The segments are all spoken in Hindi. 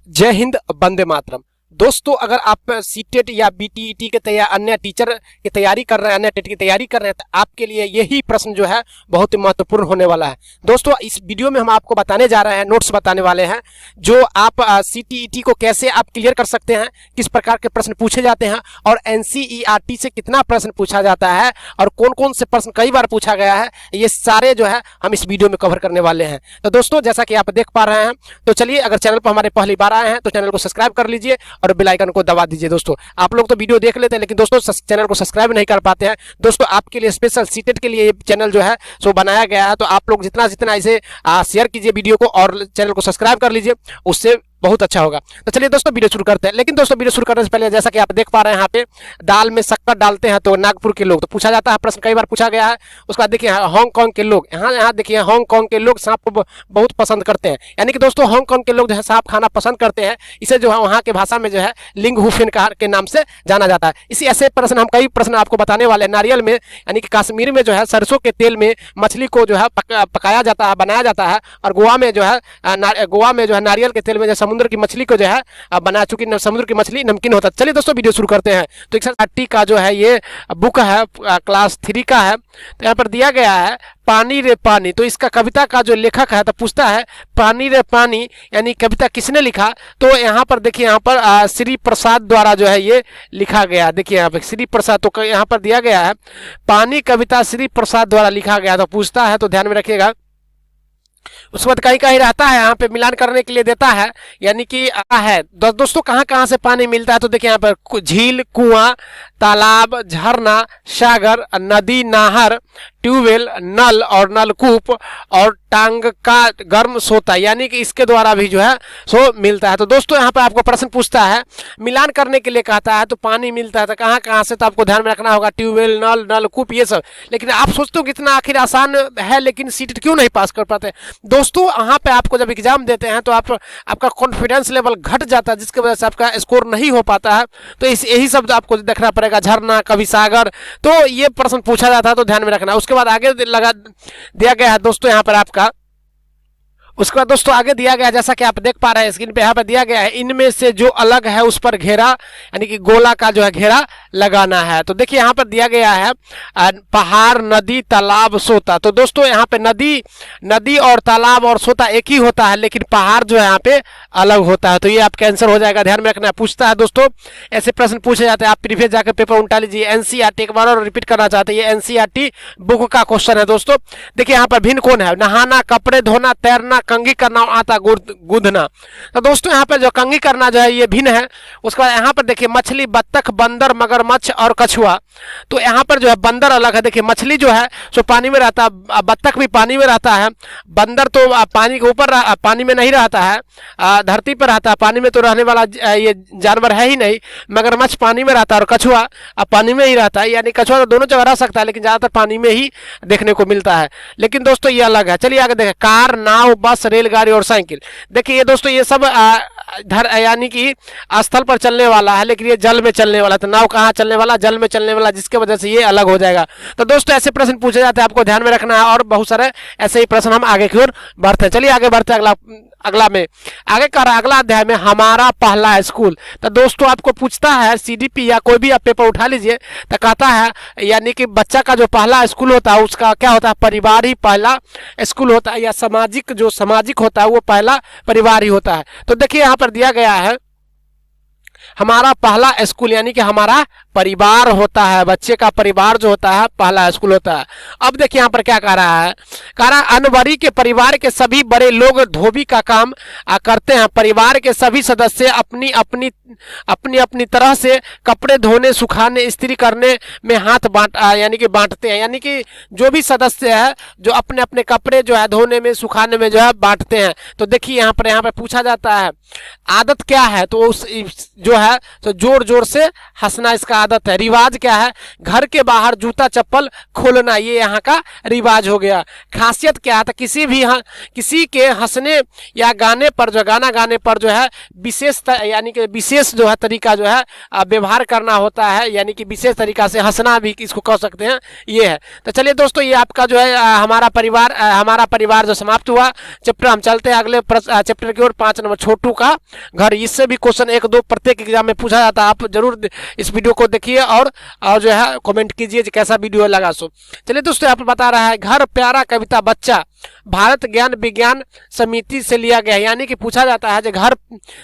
जय हिंद, वंदे मातरम। दोस्तों, अगर आप सीटेट या बीटीईटी के तैयार अन्य टीचर की तैयारी कर रहे हैं, अन्य टेट की तैयारी कर रहे हैं, तो आपके लिए यही प्रश्न जो है बहुत ही महत्वपूर्ण होने वाला है। दोस्तों, इस वीडियो में हम आपको बताने जा रहे हैं, नोट्स बताने वाले हैं, जो आप सीटीईटी को कैसे आप क्लियर कर सकते हैं, किस प्रकार के प्रश्न पूछे जाते हैं और एनसीईआरटी से कितना प्रश्न पूछा जाता है और कौन कौन से प्रश्न कई बार पूछा गया है, ये सारे जो है हम इस वीडियो में कवर करने वाले हैं। तो दोस्तों, जैसा कि आप देख पा रहे हैं, तो चलिए, अगर चैनल पर हमारे पहली बार आए हैं तो चैनल को सब्सक्राइब कर लीजिए और बेल आइकन को दबा दीजिए। दोस्तों, आप लोग तो वीडियो देख लेते हैं, लेकिन दोस्तों चैनल को सब्सक्राइब नहीं कर पाते हैं। दोस्तों, आपके लिए स्पेशल सीटेट के लिए ये चैनल जो है सो बनाया गया है, तो आप लोग जितना जितना इसे शेयर कीजिए वीडियो को और चैनल को सब्सक्राइब कर लीजिए, उससे बहुत अच्छा होगा। तो चलिए दोस्तों, वीडियो शुरू करते हैं। लेकिन दोस्तों, वीडियो शुरू करने से पहले, जैसा कि आप देख पा रहे हैं, यहाँ पे दाल में शक्कर डालते हैं तो नागपुर के लोग, तो पूछा जाता है, प्रश्न कई बार पूछा गया है। उसके बाद देखिए हांगकांग के लोग, यहाँ देखिए हांगकांग के लोग सांप को बहुत पसंद करते हैं। यानी कि दोस्तों, हांगकांग के लोग जो है सांप खाना पसंद करते हैं। इसे जो है वहाँ के भाषा में जो है लिंग हुफेन के नाम से जाना जाता है। इसी ऐसे प्रश्न, हम कई प्रश्न आपको बताने वाले हैं। नारियल में, यानी कि कश्मीर में जो है सरसों के तेल में मछली को जो है पकाया जाता है, बनाया जाता है। और गोवा में जो है नारियल के तेल में जो समुद्र की मछली को है बना चुकी समुद्र की मछली नमकीन होता है। चलिए दोस्तों, वीडियो शुरू करते हैं। तो 160 का जो है ये बुक है, क्लास 3 का है। तो यहाँ पर दिया गया है पानी रे पानी। तो इसका कविता का जो लेखक है तो पूछता है पानी रे पानी, यानी कविता किसने लिखा। तो यहाँ पर देखिए, यहाँ पर श्री प्रसाद द्वारा जो है ये लिखा गया। देखिए यहाँ पे श्री प्रसाद, तो यहाँ पर दिया गया है पानी कविता श्री प्रसाद द्वारा लिखा गया। तो पूछता है, तो ध्यान में रखिएगा। उसके बाद कहीं कहीं रहता है, यहाँ पे मिलान करने के लिए देता है, यानी कि है दोस्तों कहाँ कहाँ से पानी मिलता है। तो देखिए यहाँ पर झील, कुआं, तालाब, झरना, सागर, नदी, नहर, ट्यूबवेल, नल और नलकूप और टांग का गर्म सोता, यानी कि इसके द्वारा भी जो है सो मिलता है। तो दोस्तों, यहाँ पर आपको प्रश्न पूछता है, मिलान करने के लिए कहता है, तो पानी मिलता है तो कहाँ कहाँ से, तो आपको ध्यान में रखना होगा ट्यूबवेल, नल, नलकूप, ये सब। लेकिन आप सोचते हो कितना आखिर आसान है, लेकिन सीट क्यों नहीं पास कर पाते। दोस्तों, यहाँ पे आपको जब एग्जाम देते हैं तो आपका कॉन्फिडेंस लेवल घट जाता है, जिसकी वजह से आपका स्कोर नहीं हो पाता है। तो यही सब आपको देखना पड़ेगा, झरना, कभी सागर, तो ये प्रश्न पूछा जाता है, तो ध्यान में रखना। उसके बाद आगे लगा दिया गया है दोस्तों यहाँ पर आपका, उसके बाद दोस्तों आगे दिया गया, जैसा कि आप देख पा रहे हैं स्क्रीन पे, यहाँ पर दिया गया है इनमें से जो अलग है उस पर घेरा, यानी कि गोला का जो है घेरा लगाना है। तो देखिए यहाँ पर दिया गया है पहाड़, नदी, तालाब, सोता। तो दोस्तों, यहाँ पे नदी और तालाब और सोता एक ही होता है, लेकिन पहाड़ जो है यहाँ पे अलग होता है। तो ये आपका आंसर हो जाएगा, ध्यान में रखना है। पूछता है दोस्तों, ऐसे प्रश्न पूछे जाते हैं। आप प्रीवियस जाकर पेपर उल्टा लीजिए। एनसीईआरटी एक बार और रिपीट करना चाहते हैं, ये एनसीईआरटी बुक का क्वेश्चन है। दोस्तों देखिए, यहाँ पर भिन्न कौन है, नहाना, कपड़े धोना, तैरना, कंघी करना, आटा गूंथना। तो दोस्तों, यहाँ पर जो कंघी करना जो है ये भिन्न है। उसके बाद यहाँ पर देखिए मछली, बत्तख, बंदर, मगरमच्छ और कछुआ। तो यहाँ पर जो है बंदर अलग है। देखिए मछली जो है सो पानी में रहता है, बत्तख भी पानी में रहता है, बंदर तो पानी के ऊपर पानी में नहीं रहता है, धरती पर रहता है, पानी में तो रहने वाला ये जानवर है ही नहीं। मगरमच्छ पानी में रहता है और कछुआ पानी में ही रहता है, यानी कछुआ तो दोनों जगह रह सकता है, लेकिन ज्यादातर पानी में ही देखने को मिलता है। लेकिन दोस्तों ये अलग है। चलिए आगे देखें, कार, नाव, बस, रेलगाड़ी और साइकिल। देखिए ये दोस्तों ये सब यानी कि स्थल पर चलने वाला है, लेकिन ये जल में चलने वाला। तो नाव कहाँ चलने वाला, जल में चलने वाला, जिसके वजह से ये अलग हो जाएगा। तो दोस्तों ऐसे प्रश्न पूछे जाते हैं, आपको ध्यान में रखना है, और बहुत सारे ऐसे ही प्रश्न हम आगे की ओर बढ़ते हैं। चलिए आगे बढ़ते हैं। अगला में आगे कर अगला अध्याय में हमारा पहला स्कूल। तो दोस्तों आपको पूछता है सीडीपी या कोई भी आप पेपर उठा लीजिए, तो कहता है यानी कि बच्चा का जो पहला स्कूल होता है उसका क्या होता है, परिवार ही पहला स्कूल होता है, या सामाजिक होता है वो पहला परिवार ही होता है। तो देखिए यहाँ पर दिया गया है हमारा पहला स्कूल, यानी कि हमारा परिवार होता है, बच्चे का परिवार जो होता है पहला स्कूल होता है। अब देखिए यहाँ पर क्या कह रहा है, कह रहा है अनवरी के परिवार के सभी बड़े लोग धोबी का काम करते हैं। परिवार के सभी सदस्य अपनी अपनी तरह से कपड़े धोने, सुखाने, इस्त्री करने में हाथ बांटते हैं। यानी कि जो भी सदस्य है जो अपने अपने कपड़े जो है धोने में, सुखाने में जो है बांटते हैं। तो देखिए यहाँ पर पूछा जाता है आदत क्या है, तो उस जो है तो जोर जोर से हंसना इसका आदत है। रिवाज क्या है? घर के बाहर जूता चप्पल खोलना, ये यहाँ का रिवाज हो गया। खासियत क्या है? तो किसी के हंसने या गाने पर गाना गाने पर जो है विशेष यानी कि विशेष जो है तरीका जो है व्यवहार करना होता है, यानी कि विशेष तरीका से हंसना भी इसको कह सकते हैं, ये है। तो चलिए दोस्तों, ये आपका जो है हमारा परिवार जो समाप्त हुआ चैप्टर। हम चलते हैं अगले चैप्टर की ओर, 5 नंबर छोटू का घर। इससे भी क्वेश्चन 1-2 प्रत्येक एग्जाम में पूछा जाता है। आप जरूर इस वीडियो को देखिए और जो है कमेंट कीजिए कैसा वीडियो लगा। सो चलिए दोस्तों, यहाँ पर बता रहा है घर प्यारा कविता बच्चा भारत ज्ञान विज्ञान समिति से लिया गया है। यानी कि पूछा जाता है जो घर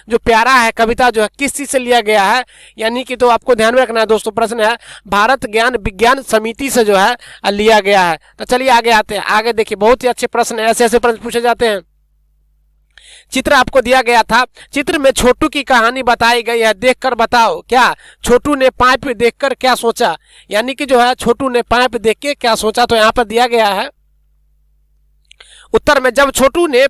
जो प्यारा है कविता जो है किस चीज से लिया गया है, यानी कि तो आपको ध्यान में रखना है दोस्तों। प्रश्न है भारत ज्ञान विज्ञान समिति से जो है लिया गया है। तो चलिए आगे आते हैं। आगे देखिए, बहुत ही अच्छे प्रश्न है, ऐसे प्रश्न पूछे जाते हैं। चित्र आपको दिया गया था, चित्र में छोटू की कहानी बताई गई है, देखकर बताओ क्या छोटू ने पाइप देखकर क्या सोचा। यानी कि जो है छोटू ने पाइप देख के क्या सोचा, तो यहाँ पर दिया गया है उत्तर में जब छोटू ने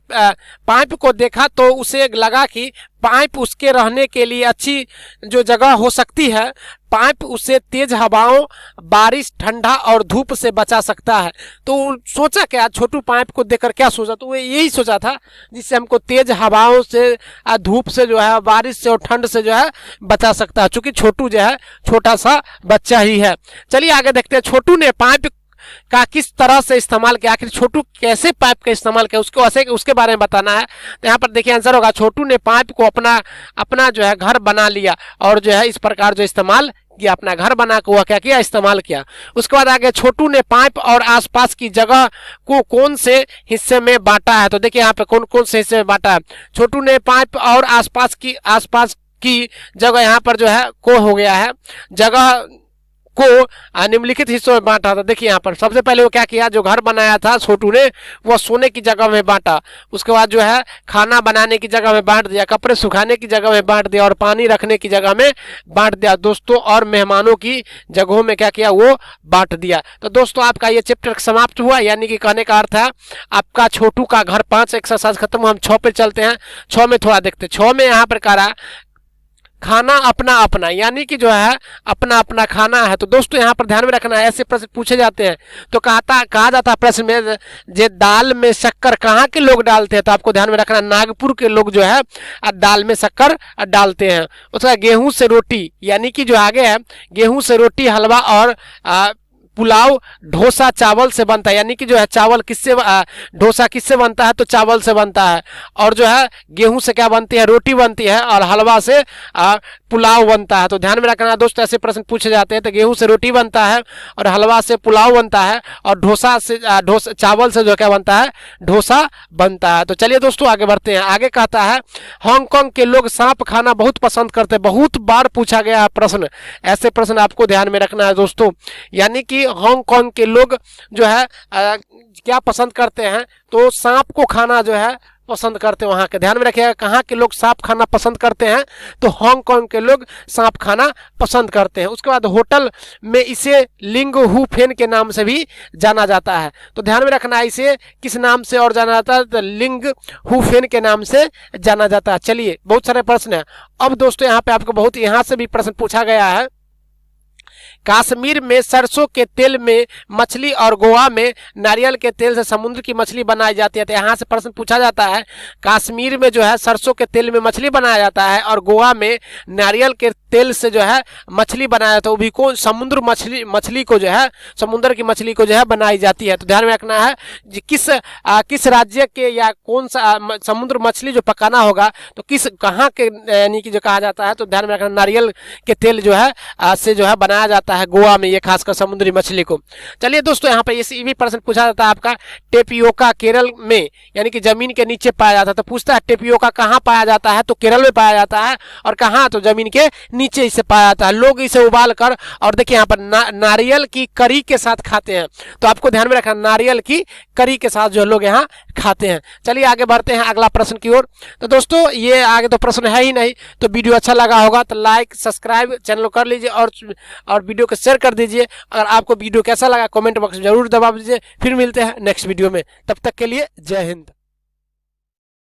पाइप को देखा तो उसे लगा कि पाइप उसके रहने के लिए अच्छी जो जगह हो सकती है। पाइप उसे तेज हवाओं, बारिश, ठंडा और धूप से बचा सकता है। तो सोचा क्या छोटू पाइप को देखकर क्या सोचा, तो वो यही सोचा था जिससे हमको तेज हवाओं से, धूप से जो है, बारिश से और ठंड से जो है बचा सकता है, क्योंकि छोटू जो है छोटा सा बच्चा ही है। चलिए आगे देखते हैं, छोटू ने पाइप का किस तरह से इस्तेमाल किया, आखिर छोटू कैसे पाइप का इस्तेमाल किया उसके बारे में बताना है। तो यहाँ पर देखिए आंसर होगा छोटू ने पाइप को अपना जो है घर बना लिया और जो है इस प्रकार जो इस्तेमाल किया, अपना घर बना के हुआ क्या किया, इस्तेमाल किया। उसके बाद आगे छोटू ने पाइप और आसपास की जगह को कौन से हिस्से में बांटा है। तो देखिए यहाँ पे कौन कौन से हिस्से में बांटा है। छोटू ने पाइप और आसपास की जगह यहाँ पर जो है को हो गया है, जगह को निम्नलिखित हिस्सों में बांटा था। देखिए यहाँ पर सबसे पहले वो क्या किया, जो घर बनाया था छोटू ने वो सोने की जगह में बांटा। उसके बाद जो है खाना बनाने की जगह में बांट दिया, कपड़े सुखाने की जगह में बांट दिया और पानी रखने की जगह में बांट दिया दोस्तों, और मेहमानों की जगहों में क्या किया, वो बांट दिया। तो दोस्तों आपका ये चैप्टर समाप्त हुआ, यानी कि कहने का अर्थ है आपका छोटू का घर 5 एक्सरसाइज खत्म हुआ। हम 6 पे चलते हैं। 6 में थोड़ा देखते हैं। 6 में यहाँ पर कह रहा खाना अपना अपना, यानी कि जो है अपना अपना खाना है। तो दोस्तों यहाँ पर ध्यान में रखना है, ऐसे प्रश्न पूछे जाते हैं। तो कहा जाता है प्रश्न में जे दाल में शक्कर कहाँ के लोग डालते हैं, तो आपको ध्यान में रखना नागपुर के लोग जो है दाल में शक्कर डालते हैं। उसका गेहूं से रोटी, यानी कि जो आगे है गेहूं से रोटी, हलवा और पुलाव, डोसा चावल से बनता है। यानी कि जो है चावल किससे, डोसा किससे बनता है, तो चावल से बनता है। और जो है गेहूं से क्या बनती है, रोटी बनती है, और हलवा से पुलाव बनता है। तो ध्यान में रखना दोस्तों, ऐसे प्रश्न पूछे जाते हैं। तो गेहूं से रोटी बनता है और हलवा से पुलाव बनता है और चावल से जो क्या बनता है, डोसा बनता है। तो चलिए दोस्तों आगे बढ़ते हैं। आगे कहता है हांगकांग के लोग सांप खाना बहुत पसंद करते हैं। बहुत बार पूछा गया है प्रश्न, ऐसे प्रश्न आपको ध्यान में रखना है दोस्तों। यानी कि हांगकांग के लोग जो है क्या पसंद करते हैं, तो सांप को खाना जो है पसंद करते हैं। वहां के ध्यान में रखिएगा, कहाँ के लोग सांप खाना पसंद करते हैं, तो हांगकांग के लोग सांप खाना पसंद करते हैं। उसके बाद होटल में इसे लिंग हु फेन के नाम से भी जाना जाता है। तो ध्यान में रखना है, इसे किस नाम से और जाना जाता है, तो लिंग हु फेन के नाम से जाना जाता है। चलिए बहुत सारे प्रश्न है। अब दोस्तों यहाँ पे आपको बहुत यहाँ से भी प्रश्न पूछा गया है। कश्मीर में सरसों के तेल में मछली और गोवा में नारियल के तेल से समुद्र की मछली बनाई जाती है। तो यहाँ से प्रश्न पूछा जाता है कश्मीर में जो है सरसों के तेल में मछली बनाया जाता है और गोवा में नारियल के तेल से जो है मछली बनाया जाता है, वो भी कौन, समुद्र मछली को जो है, समुद्र की मछली को जो है बनाई जाती है। तो ध्यान में रखना है किस राज्य के या कौन सा समुद्र मछली जो पकाना होगा, तो कहाँ के यानी कि जो कहा जाता है, तो ध्यान में रखना नारियल के तेल जो है से जो है बनाया जाता है गोवा में, ये खासकर समुद्री मछली को। चलिए दोस्तों यहाँ पे ये भी प्रश्न पूछा जाता है आपका टेपियोका केरल में यानी कि जमीन के नीचे पाया जाता है। तो पूछता है टेपियोका कहाँ पाया जाता है, तो केरल में पाया जाता है, और कहाँ, तो जमीन के नीचे इसे पाया जाता है। लोग इसे उबाल कर और देखिए यहाँ पर नारियल की करी के साथ खाते हैं। तो आपको ध्यान में रखना नारियल की करी के साथ जो लोग यहाँ खाते हैं। चलिए आगे बढ़ते हैं अगला प्रश्न की ओर। तो दोस्तों ये आगे तो प्रश्न है ही नहीं, तो वीडियो अच्छा लगा होगा तो लाइक सब्सक्राइब चैनल को कर लीजिए और वीडियो को शेयर कर दीजिए। अगर आपको वीडियो कैसा लगा कमेंट बॉक्स में जरूर दबा दीजिए। फिर मिलते हैं नेक्स्ट वीडियो में, तब तक के लिए जय हिंद।